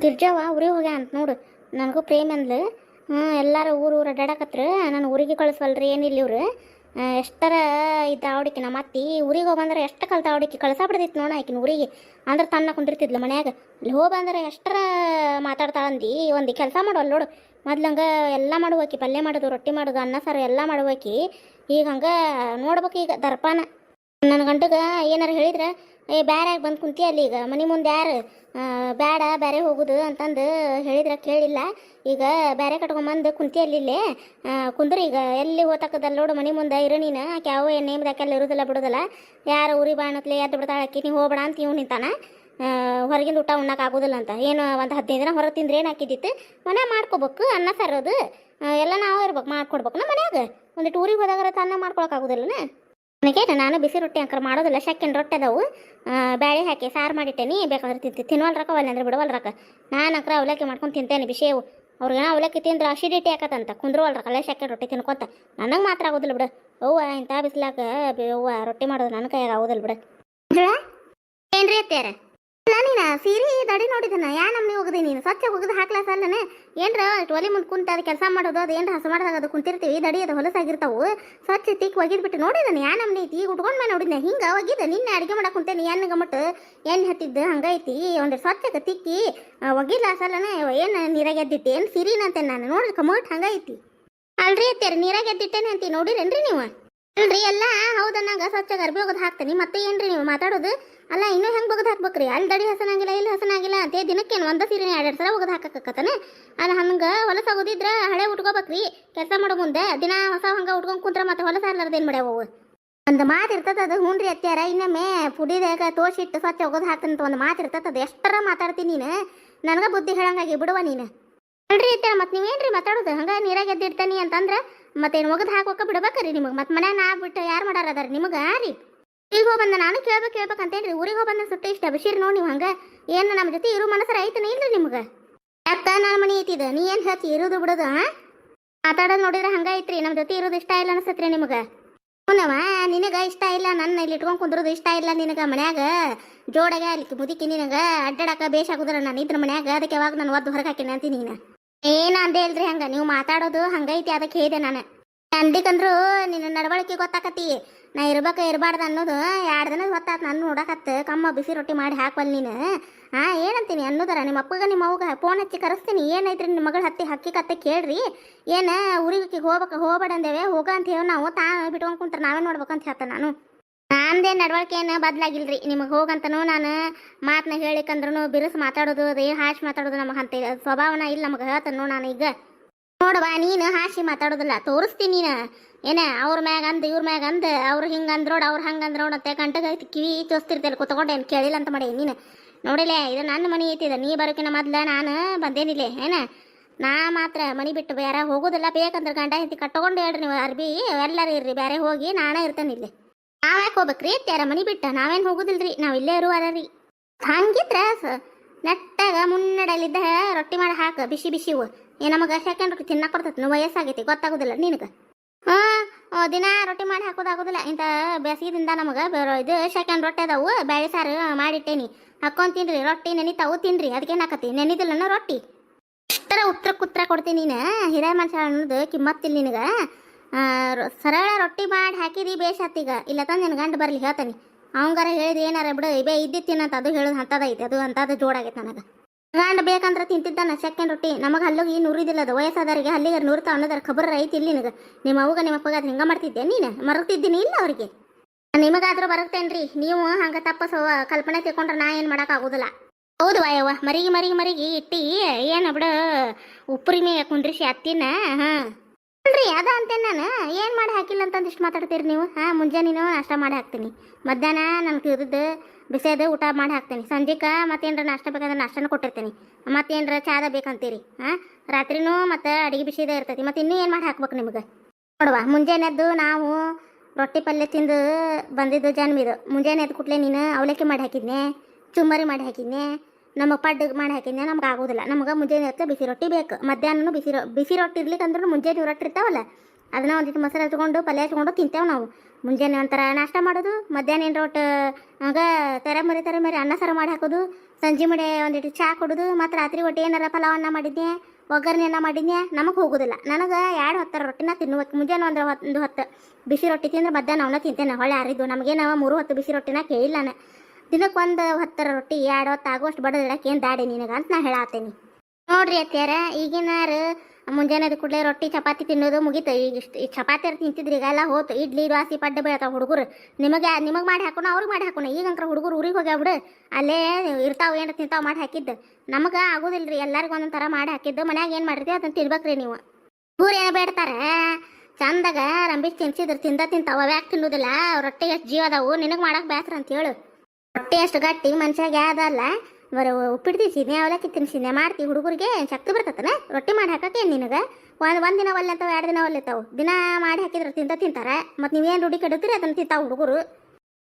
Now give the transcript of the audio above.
ಗಿರ್ಜವ್ವ ಊರಿಗೆ ಹೋಗ್ಯಾ ಅಂತ ನೋಡು. ನನಗೂ ಪ್ರೇಮ್ ಅಂದ್ಲು. ಎಲ್ಲರೂ ಊರು ಅಡ್ಡಾಡಕತ್ರ. ನಾನು ಊರಿಗೆ ಕಳಿಸ್ವಲ್ರಿ ಏನಿಲ್ಲ ಇವ್ರು. ಎಷ್ಟರ ಇದ್ದ ಅವಡಿಕೆ ನಮ್ಮ ಅತ್ತಿ ಊರಿಗೆ ಹೋಗ್ಬಂದ್ರೆ ಎಷ್ಟು ಕಲ್ತ ಅವಡಿಕೆ ಕಳ್ಸಾಬಿಡ್ದಿತ್ತು ನೋಡ ಆಕಿನ ಊರಿಗೆ. ಅಂದ್ರೆ ತನ್ನ ಕುಂದಿರ್ತಿದ್ಲು ಮನ್ಯಾಗ. ಇಲ್ಲಿ ಹೋಗ್ಬಂದ್ರೆ ಎಷ್ಟರ ಮಾತಾಡ್ತಾಳಂದು ಒಂದು ಕೆಲಸ ಮಾಡೋಲ್ಲ ನೋಡು. ಮೊದ್ಲಂಗೆ ಎಲ್ಲ ಮಾಡುವಾಕಿ, ಪಲ್ಯ ಮಾಡೋದು, ರೊಟ್ಟಿ ಮಾಡೋದು, ಅನ್ನ ಸಾರು ಎಲ್ಲ ಮಾಡುವಾಕಿ. ಈಗ ಹಂಗೆ ನೋಡ್ಬೇಕು ಈಗ ದರ್ಪಾನ. ನನ್ನ ಗಂಟಗೆ ಏನಾರು ಹೇಳಿದ್ರೆ ಬ್ಯಾರ್ಯಾಗ ಬಂದು ಕುಂತಿ ಅಲ್ಲಿ ಈಗ ಮನೆ ಮುಂದೆ ಯಾರು ಬೇಡ ಬೇರೆ ಹೋಗುದು ಅಂತಂದು ಹೇಳಿದ್ರೆ ಕೇಳಿಲ್ಲ. ಈಗ ಬೇರೆ ಕಟ್ಕೊಂಬಂದು ಕುಂತಿ ಅಲ್ಲಿಲ್ಲೇ ಕುಂದ್ರೆ ಈಗ ಎಲ್ಲಿ ಹೋತಕ್ಕದಲ್ಲ ನೋಡು. ಮನೆ ಮುಂದೆ ಇರು ನೀನು. ಆಕೆ ಯಾವ ನೇಮದಾಕೆಲ್ಲ ಇರೋದಿಲ್ಲ ಬಿಡೋದಿಲ್ಲ. ಯಾರು ಊರಿ ಬಾಣತ್ಲೆ ಎದ್ದು ಬಿಡ್ತಾಳೆ ಆಕಿ. ನೀವು ಹೋಗ್ಬೇಡ ಅಂತ ಇವ್ ನಿಂತಾನ. ಹೊರಗಿಂದ ಊಟ ಉಣ್ಣಕ್ಕೆ ಆಗೋದಿಲ್ಲ ಅಂತ. ಏನು ಒಂದು 15 ದಿನ ಹೊರಗೆ ತಿಂದ್ರೆ ಏನು ಹಾಕಿದ್ದಿತ್ತು. ಮನೆ ಮಾಡ್ಕೋಬೇಕು ಅನ್ನ ಸಾರೋದು ಎಲ್ಲ ನಾವು ಇರ್ಬೇಕು, ಮಾಡ್ಕೊಡ್ಬೇಕು ನಮ್ಮ ಮನ್ಯಾಗ. ಒಂದಿಟ್ಟು ಊರಿಗೆ ಹೋದಾಗಾರ ಅನ್ನ ಮಾಡ್ಕೊಳಕ್ಕಾಗೋದಿಲ್ಲನ. ನನಗೆ ನಾನು ಬಿಸಿ ರೊಟ್ಟಿ ಅಂಕರ್ ಮಾಡೋದಿಲ್ಲ. ಶೆಕೆಂಡ್ ರೊಟ್ಟಿ ಅದಾವು, ಬ್ಯಾಳೆ ಹಾಕಿ ಸಾರು ಮಾಡಿಟ್ಟೇನಿ. ಬೇಕಾದ್ರೆ ತಿನ್ವಲ್ರಕ್ಕ ಒಲ್ಲೆ ಅಂದ್ರೆ ಬಿಡವಲ್ರಕ್ಕ. ನಾನು ಅಂಕರ ಅವಲಕ್ಕಿ ಮಾಡ್ಕೊಂಡು ತಿಂತೇನೆ ಬಿಸಿಯವು. ಅವ್ರಿಗೇನೋ ಅವಲಕ್ಕಿ ತಿಂದ್ರೆ ಅಸಿಡಿಟಿ ಆಕತ್ತಂತ ಕುಂದ್ರವಲ್ರಕ್ಕಲ್ಲ ಶೆಕೆಂಡ್ ರೊಟ್ಟಿ ತಿನ್ಕೊತ. ನನಗೆ ಮಾತ್ರ ಆಗೋದಿಲ್ಲ ಬಿಡು. ಅವ್ವ ಇಂಥ ಬಿಸ್ಲಾಕ ಅವ್ವ ರೊಟ್ಟಿ ಮಾಡೋದು ನನ್ನ ಕೈಯಾಗ ಆಗೋದಿಲ್ಲ ಬಿಡು. ಏನ್ರಿ ಅತ್ಯಾರ ನೀನು ಸೀರೆ ದಡಿ ನೋಡಿದನ ಯಾ ನಮ್ನಿ ಹೋಗದೆ ನೀನು ಸ್ವಚ್ಛ ಹೋಗದು ಹಾಕ್ಲಾಸಲ್ಲನೆ. ಏನ್ರ ಒಲೆ ಮುಂದೆ ಕುಂತ ಅದು ಕೆಲಸ ಮಾಡೋದು, ಅದು ಏನ್ರ ಹಸ ಮಾಡಿದಾಗ ಅದು ಕುಂತಿರ್ತೀವಿ. ದಡಿ ಅದು ಹೊಲಸಾಗಿರ್ತಾವು. ಸ್ವಚ್ಛ ತಿಕ್ ಒಗಿದ್ಬಿಟ್ಟು ನೋಡಿದನ ಯಾ ನಮ್ನಿ ಐತಿ. ಈಗ ಉಟ್ಕೊಂಡ್ ಮೇಲೆ ನೋಡಿದ್ನ ಹಿಂಗೆ ಒಗಿದ. ನಿನ್ನೆ ಅಡುಗೆ ಮಾಡಕ್ಕೆ ಕುಂತೇನೆ. ಎಣ್ಣೆ ಗಮಟ್ಟು ಎಣ್ಣೆ ಹತ್ತಿದ್ದು ಹಂಗೈತಿ. ಒಂದು ಸ್ವಚ್ಛಕ್ಕೆ ತಿಕ್ಕಿ ಒಗಿಲಾಸಲ್ಲನೆ. ಏನು ನೀರಾಗ ಎದ್ದಿಟ್ಟೆ ಏನು ಸಿರಿನಂತೆ ನಾನು ನೋಡ್ರಿ ಕಮೋಟ್ ಹಂಗೈತಿ. ಅಲ್ರಿ ಅತ್ಯಾರ ನೀರಾಗ ಎದ್ದಿಟ್ಟೇನೆ ಅಂತೀವಿ ನೋಡಿರೇನ್ರಿ ನೀವು. ಅಲ್ರಿ ಎಲ್ಲ ಹೌದನ್ನಾಗ ಸ್ವಚ್ಛಗೆ ಅರ್ಬಿ ಹೋಗೋದು ಹಾಕ್ತೀನಿ. ಮತ್ತೆ ಏನ್ರಿ ನೀವು ಮಾತಾಡೋದು. ಅಲ್ಲ ಇನ್ನೂ ಹೆಂಗೆ ಬಗ್ದು ಹಾಕ್ಬೇಕ್ರಿ. ಅಲ್ಲಿ ದಡಿ ಹಸನಾಗಿಲ್ಲ ಇಲ್ಲಿ ಹಸನಾಗಿಲ್ಲ ಅಂತ ದಿನಕ್ಕೇನು ಒಂದು ಸೀರೆ 2 ಸಲ ಒಗದು ಹಾಕಕ್ಕತ್ತಾನೆ. ಅದು ಹಂಗೆ ಹೊಲಸಾಗೋದಿದ್ರೆ ಹಳೆ ಉಟ್ಕೋಬೇಕ್ರಿ. ಕೆಲಸ ಮಾಡೋ ಮುಂದೆ ದಿನ ಹೊಸ ಹಂಗೆ ಉಟ್ಕೊಂಡು ಕುಂತ್ರೆ ಮತ್ತೆ ಹೊಲಸ ಇರ್ಲಾರ್ದೇನು ಮಾಡ್ಯಾವ. ಒಂದು ಮಾತು ಇರ್ತದೆ ಅದು. ಹ್ಞೂ ರೀ ಅತ್ಯಾರ ಇನ್ನೊಮ್ಮೆ ಪುಡಿದಾಗ ತೋಸಿಟ್ಟು ಸ್ವಚ್ಛ ಒಗದು ಹಾಕ್ತಂತ ಒಂದು ಮಾತು ಇರ್ತದೆ. ಅದು ಎಷ್ಟರ ಮಾತಾಡ್ತೀನಿ ನೀನು. ನನಗೆ ಬುದ್ಧಿ ಹೇಳಂಗಾಗಿ ಬಿಡುವ ನೀನು. ಅಲ್ರಿ ಅತ್ಯಾರ ಮತ್ತೆ ನೀವೇನ್ರಿ ಮಾತಾಡೋದು. ಹಂಗೆ ನೀರಾಗ ಎದ್ದಿಡ್ತಾನೆ ಅಂತಂದ್ರೆ ಮತ್ತೇನು ಒಗದು ಹಾಕೋಕೆ ಬಿಡ್ಬೇಕ್ರಿ ನಿಮಗೆ. ಮತ್ತೆ ಮನ್ಯಾಗ ನಾ ಬಿಟ್ಟು ಯಾರು ಮಾಡಾರ ಅದಾರ ನಿಮಗೆ ರೀ. ಈಗ ಹೋಗ್ಬಂದ ನಾನು ಕೇಳ್ಬೇಕಂತೇನ್ರಿ. ಊರಿಗೆ ಹೋಗ್ಬಂದ ಸುಟ್ಟ ಇಷ್ಟ ಬಿಸಿರು ನೋಡಿ ನೀವು. ಹಂಗೆ ಏನು ನಮ್ಮ ಜೊತೆ ಇರೋ ಮನಸ್ಸರ ಐತನ ಇಲ್ರಿ ನಿಮ್ಗೆ. ಯಾಕ ನನ್ನ ಮನೆ ಐತಿದ ನೀ ಏನು ಹೇಳ್ತಿ ಇರೋದು ಬಿಡೋದು. ಮಾತಾಡೋದು ನೋಡಿದ್ರೆ ಹಂಗೆ ಐತ್ರಿ. ನಮ್ಮ ಜೊತೆ ಇರೋದು ಇಷ್ಟ ಇಲ್ಲ ಅನ್ಸತ್ರಿ ನಿಮಗೆ. ಹ್ಞೂನವ ನಿನಗೆ ಇಷ್ಟ ಇಲ್ಲ. ನನ್ನ ಇಲ್ಲಿ ಇಟ್ಕೊಂಡು ಕುಂದ್ರೋದು ಇಷ್ಟ ಇಲ್ಲ ನಿನಗೆ. ಮನ್ಯಾಗ ಜೋಡಾಗ ಅಲ್ಲಿ ಮುದುಕಿ ನಿನಗೆ ಅಡ್ಡಾಡಕ ಬೇಸಾಗುದ್ರ ನಾನು ಇದ್ರ ಮನ್ಯಾಗ. ಅದಕ್ಕೆ ಯಾವಾಗ ನಾನು ಒದ್ದು ಹೊರಗೆ ಹಾಕಿನ ಅಂತೀನಿ ನೀನು. ಏನು ಅಂದೇ ಇಲ್ರಿ ಹಂಗೆ ನೀವು ಮಾತಾಡೋದು ಹಂಗೈತಿ. ಅದಕ್ಕೆ ಹೇಳಿದೆ ನಾನು. ಅಂದಿಕಂದ್ರು ನಿನ್ನ ನಡವಳಿಕೆ ಗೊತ್ತಾಕತಿ. ನಾ ಇರಬಾರ್ದು ಅನ್ನೋದು 2 ದಿನದ ಹೊತ್ತಾತು ನಾನು ನೋಡಕತ್ತ. ಕಮ್ಮ ಬಿಸಿ ರೊಟ್ಟಿ ಮಾಡಿ ಹಾಕವಲ್ ನೀನು. ಏನಂತೀನಿ ಅನ್ನೋದರ ನಿಮ್ಮ ಅಪ್ಪಗೆ ನಿಮ್ಮ ಅವ್ಗೆ ಫೋನ್ ಹಚ್ಚಿ ಕರೆಸ್ತೀನಿ. ಏನೈತ್ರಿ ನಿಮ್ಮ ಮಗಳು ಹಕ್ಕಿ ಕತ್ತೆ ಕೇಳ್ರಿ. ಏನು ಊರಿಗೆ ಹೋಗ್ಬೇಡ ಅಂದೇವೆ. ಹೋಗ ಅಂತ ಹೇಳಿ ನಾವು ಬಿಟ್ಕೊಂಡು ಕುಂತ್ರೆ ನಾವೇ ನೋಡ್ಬೇಕಂತ ಹೇಳ್ತೇನೆ ನಾನು. ನಂದೇ ನಡವಳಿಕೆ ಏನು ಬದಲಾಗಿಲ್ರಿ. ನಿಮಗೆ ಹೋಗಂತನೂ ನಾನು ಮಾತನ್ನ ಹೇಳಿಕಂದ್ರೂ ಬಿರುಸು ಮಾತಾಡೋದು ಅದು ಹಾಶಿ ಮಾತಾಡೋದು ನಮಗೆ ಅಂತ ಸ್ವಭಾವನ ಇಲ್ಲ ನಮಗೆ ಹೇಳ್ತಾನೆ ನಾನು. ಈಗ ನೋಡುವ ನೀನು ಹಾಶಿ ಮಾತಾಡೋದಿಲ್ಲ ತೋರಿಸ್ತೀನಿ ನೀನು. ಏನೇ ಅವ್ರ ಮ್ಯಾಗ ಅಂದು ಇವ್ರ ಮ್ಯಾಗ ಅಂದು ಅವ್ರು ಹಿಂಗೆ ಅಂದ್ರೋಡು ಅವ್ರು ಹಂಗೆ ಅಂದ್ರೋಡು ಅಂತ ಗಂಟೆಗೆ ಕಿವಿ ತೋರಿಸ್ತಿರ್ತೇನೆ ಕೂತ್ಕೊಂಡು. ಏನು ಕೇಳಿಲ್ಲ ಅಂತ ಮಾಡಿ ನೀನು ನೋಡಿಲ್ಲ. ಇದು ನನ್ನ ಮನೆ ಐತಿದ. ನೀ ಬರೋಕಿನ ಮೊದ್ಲು ನಾನು ಬಂದೇನಿಲ್ಲ ಏನ. ನಾ ಮಾತ್ರ ಮನೆ ಬಿಟ್ಟು ಬೇರೆ ಹೋಗೋದಿಲ್ಲ. ಬೇಕಂದ್ರೆ ಗಂಡ ಹೆಂಡತಿ ಕಟ್ಕೊಂಡು ಹೇಳ್ರಿ ನೀವು ಅರ್ಬಿ ಎಲ್ಲರೂ ಇರ್ರಿ. ಬೇರೆ ಹೋಗಿ ನಾನೇ ಇರ್ತೇನೆ ಇಲ್ಲಿ. ನಾವ್ಯಾಕೆ ಹೋಗ್ಬೇಕ್ರಿ ಅತ್ಯಾರ ಮನೆ ಬಿಟ್ಟು. ನಾವೇನು ಹೋಗೋದಿಲ್ರಿ. ನಾವು ಇಲ್ಲೇ ಇರುವಾರ ರೀ. ಹಂಗಿದ್ರೆ ನೆಟ್ಟಾಗ ಮುನ್ನಡಲಿದ್ದ ರೊಟ್ಟಿ ಮಾಡಿ ಹಾಕ ಬಿಸಿ ಬಿಸಿವು. ನಮಗೆ ಸೆಕೆಂಡ್ ರೊಟ್ಟಿ ತಿನ್ನಕ್ಕೆ ಬರ್ತೈತೆ. ನೀವು ವಯಸ್ಸಾಗೈತಿ ಗೊತ್ತಾಗೋದಿಲ್ಲ ನಿನಗೆ. ದಿನ ರೊಟ್ಟಿ ಮಾಡಿ ಹಾಕೋದಾಗೋದಿಲ್ಲ. ಇಂಥ ಬೇಸಿಗೆದಿಂದ ನಮಗೆ ಇದು ಸೆಕೆಂಡ್ ರೊಟ್ಟಿ ಅದಾವು. ಬೇಳೆ ಸಾರು ಮಾಡಿಟ್ಟೇನಿ ಹಾಕ್ಕೊಂಡು ತಿನ್ರಿ. ರೊಟ್ಟಿ ನೆನಿತಾವು ತಿನ್ರಿ. ಅದಕ್ಕೇನು ಹಾಕತಿ ನೆನಿದಿಲ್ಲ ರೊಟ್ಟಿ. ಇಷ್ಟರ ಉತ್ತರ ಕೊಡ್ತೀನಿ ನೀನು. ಹಿರಿಯ ಮನುಷ್ಯ ಅನ್ನೋದು ಕಿಮ್ಮತ್ತಿಲ್ಲ ನಿನಗೆ. ಸರಳ ರೊಟ್ಟಿ ಮಾಡಿ ಹಾಕಿರಿ ಬೇಷತ್ತೀಗ. ಇಲ್ಲ ತಂದು ನಿನ್ನ ಗಂಡು ಬರಲಿ ಹೇಳ್ತಾನೆ. ಅವಂಗಾರ ಹೇಳಿದ ಏನಾರ ಬಿಡು ಬೇ ಇದ್ದಿತ್ತಿನಂತ ಅದು ಹೇಳೋದು ಅಂಥದೈತೆ. ಅದು ಅಂಥದ್ದು ಜೋಡಾಗೈತೆ ನನಗೆ. ಗಂಡು ಬೇಕಂದ್ರೆ ತಿಂತಿದ್ದಾನ ಸೆಕೆಂಡ್ ರೊಟ್ಟಿ. ನಮಗೆ ಹಲ್ಲಿಗೆ ನುರಿದಿಲ್ಲ. ಅದು ವಯಸ್ಸಾದವರಿಗೆ ಹಲ್ಲಿಗೆ ನುರಿತಾವ ಅನ್ನೋದ್ರ ಖಬರ್ ಐತಿ ಇಲ್ಲಿ ನಿನಗೆ. ನಿಮ್ಮ ಅವ್ಗ ನಿಮ್ಮ ಅಪ್ಪಗಾದ್ರೆ ಹಿಂಗೆ ಮಾಡ್ತಿದ್ದೆ ನೀನು. ಮರಗ್ತಿದ್ದೀನಿ ಇಲ್ಲ ಅವ್ರಿಗೆ. ನಿಮಗಾದ್ರೂ ಬರಗ್ತೇನ್ರಿ. ನೀವು ಹಂಗೆ ತಪ್ಪಸ ಕಲ್ಪನೆ ತಿಳ್ಕೊಂಡ್ರೆ ನಾ ಏನು ಮಾಡೋಕ್ಕಾಗೋದಿಲ್ಲ. ಹೌದು ವಾಯವ್ವ ಮರಿಗೆ ಇಟ್ಟು ಏನು ಬಿಡು ಉಪ್ಪುರಿ ಮೇಲೆ ಕುಂದ್ರಿಸಿ ಅತ್ತಿನ. ಹಾಂ ಅಲ್ರಿ ಅದ ಅಂತೇನೆ ನಾನು. ಏನು ಮಾಡಿ ಹಾಕಿಲ್ಲ ಅಂತಂದು ಇಷ್ಟು ಮಾತಾಡ್ತೀರಿ ನೀವು. ಮುಂಜಾನೆ ನಾಷ್ಟ ಮಾಡಿ ಹಾಕ್ತೀನಿ. ಮಧ್ಯಾಹ್ನ ನನಗೆ ತಿರುದು ಬಿಸಿದು ಊಟ ಮಾಡಿ ಹಾಕ್ತೀನಿ. ಸಂಜೆಗೆ ಮತ್ತೇನ್ರ ನಾಷ್ಟ ಬೇಕಾದ್ರೆ ನಾಷ್ಟನೂ ಕೊಟ್ಟಿರ್ತೀನಿ. ಮತ್ತೇನ್ರ ಚಾದ ಬೇಕಂತೀರಿ. ರಾತ್ರಿನೂ ಮತ್ತು ಅಡುಗೆ ಬಿಸಿದೇ ಇರ್ತೈತಿ. ಮತ್ತು ಇನ್ನೂ ಏನು ಮಾಡಿ ಹಾಕ್ಬೇಕು ನಿಮಗೆ. ನೋಡುವ ಮುಂಜಾನೆದ್ದು ನಾವು ರೊಟ್ಟಿ ಪಲ್ಯ ತಿಂದು ಬಂದಿದ್ದು ಜನ್ಮಿದು. ಮುಂಜಾನೆ ಎದ್ದು ಕೂಡಲೇ ನೀನು ಅವಲಕ್ಕಿ ಮಾಡಿ ಹಾಕಿದ್ನೆ, ಚುಮ್ಮರಿ ಮಾಡಿ ಹಾಕಿದ್ನೆ, ನಮಗೆ ಪಡ್ಡಿಗೆ ಮಾಡಿ ಹಾಕಿದ್ನೆ. ನಮ್ಗೆ ಆಗೋದಿಲ್ಲ. ನಮ್ಗೆ ಮುಂಜಾನೆ ಹೊತ್ತು ಬಿಸಿ ರೊಟ್ಟಿ ಬೇಕು. ಮಧ್ಯಾಹ್ನ ಬಿಸಿ ರೊಟ್ಟಿ ಇರ್ಲಿಕ್ಕಂದ್ರೂ ಮುಂಜಾನೆ ರೊಟ್ಟಿ ಇರ್ತಾವಲ್ಲ ಅದನ್ನ ಒಂದಿಟ್ಟು ಮೊಸರು ಹಚ್ಕೊಂಡು ಪಲ್ಯ ಹಚ್ಕೊಂಡು ತಿಂತೇವೆ ನಾವು. ಮುಂಜಾನೆ ಒಂಥರ ನಾಷ್ಟ ಮಾಡೋದು. ಮಧ್ಯಾಹ್ನ ಏನು ರೊಟ್ಟಿ ಆಗ ತೆರೆ ಮರಿ ಅನ್ನ ಸಾರು ಮಾಡಿ ಹಾಕೋದು. ಸಂಜೆ ಮಡೆ ಒಂದಿಟ್ಟು ಚಾ ಕೊಡೋದು ಮತ್ತು ರಾತ್ರಿ ಒಟ್ಟು ಏನಾರ ಪಲಾವನ್ನ ಮಾಡಿದ್ನೆ ಒಗ್ಗರಣೆ ಅನ್ನ ಮಾಡಿದ್ನೆ ನಮಗೆ ಹೋಗೋದಿಲ್ಲ. ನನಗೆ 2 ಹೊತ್ತರ ರೊಟ್ಟಿನ ತಿನ್ಬೇಕು. ಮುಂಜಾನೆ ಒಂದು ಹೊತ್ತು ಬಿಸಿ ರೊಟ್ಟಿ ತಿಂದ್ರೆ ಮಧ್ಯಾಹ್ನ ಅವನ್ನ ತಿಂತೇನೆ. ಹೊಳೆ ಯಾರಿದ್ದು ನಮಗೇನು 3 ಹೊತ್ತು ಬಿಸಿ ರೊಟ್ಟಿನ ಕೇಳಿಲ್ಲ ನಾನು. ದಿನಕ್ಕೆ 1 ಹೊತ್ತರ ರೊಟ್ಟಿ 2 ಹೊತ್ತು ಆಗುವಷ್ಟು ಬಡದಿಡಕ್ಕೆ ಏನು ದಾಡಿ ನಿನಗೆ ಅಂತ ನಾ ಹೇಳತ್ತೇನೆ. ನೋಡ್ರಿ ಅತ್ಯಾರ, ಈಗಿನಾರು ಮುಂಜಾನೆ ಕೂಡಲೇ ರೊಟ್ಟಿ ಚಪಾತಿ ತಿನ್ನೋದು ಮುಗೀತು. ಈಗ ಈ ಚಪಾತಿ ತಿಂತಿದ್ರಿ, ಈಗೆಲ್ಲ ಹೋತು. ಇಡ್ಲಿ ದೋಸೆ ಪಡ್ಡೆ ಬೀಳ್ತಾವ ಹುಡುಗರು. ನಿಮಗೆ ಮಾಡಿ ಹಾಕೋಣ, ಅವ್ರಿಗೆ ಮಾಡಿ ಹಾಕೋಣ. ಈಗಂಕ್ರ ಹುಡುಗರು ಊರಿಗೆ ಹೋಗ್ಯಾಬಿಡು, ಅಲ್ಲೇ ಇರ್ತಾವ ಏನು ತಿಂತಾವ ಮಾಡಿ ಹಾಕಿದ್ದು. ನಮಗೆ ಆಗೋದಿಲ್ಲ ರೀ, ಎಲ್ಲರಿಗೂ ಒಂದೊಂದು ಥರ ಮಾಡಿ ಹಾಕಿದ್ದು. ಮನ್ಯಾಗ ಏನು ಮಾಡಿರ್ತೀವಿ ಅದನ್ನು ತಿನ್ಬೇಕ್ರಿ ನೀವು. ಊರು ಏನು ಬೇಡ್ತಾರೆ ಚಂದಾಗ ರಂಬಿಸ್ ತಿನ್ಸಿದ್ರು ತಿಂತಾವ. ಯಾಕೆ ತಿನ್ನೋದಿಲ್ಲ? ರೊಟ್ಟಿ ಎಷ್ಟು ಜೀವ ಅದಾವು, ನಿನಗೆ ಮಾಡಕ್ಕೆ ಬೇಸ್ರ ಅಂತ ಹೇಳು. ರೊಟ್ಟಿ ಎಷ್ಟು ಗಟ್ಟಿ ಮನುಷ್ಯಾಗ ಅದಲ್ಲ. ಬರೀ ಉಪ್ಪಿಟ್ಟು ತಿನ್ಸಿದ್ನೆ, ಅವಲಕ್ಕಿ ತಿನ್ಸಿದ್ನೆ ಮಾಡ್ತೀವಿ. ಹುಡುಗರಿಗೆ ಶಕ್ತಿ ಬರ್ತತನ ರೊಟ್ಟಿ ಮಾಡಿ ಹಾಕಕ್ಕೆ. ನಿನಗೆ ಒಂದು ದಿನ ಒಲ್ಲೆ ಅಂತಾವೆ, 2 ದಿನ ಒಲ್ಲೆತಾವು. ದಿನ ಮಾಡಿ ಹಾಕಿದ್ರೆ ತಿಂತಾರೆ. ಮತ್ತು ನೀವೇನು ರೂಢಿ ಕೆಡುತ್ತೀರಿ ಅದನ್ನು ತಿಂತಾವೆ ಹುಡುಗರು.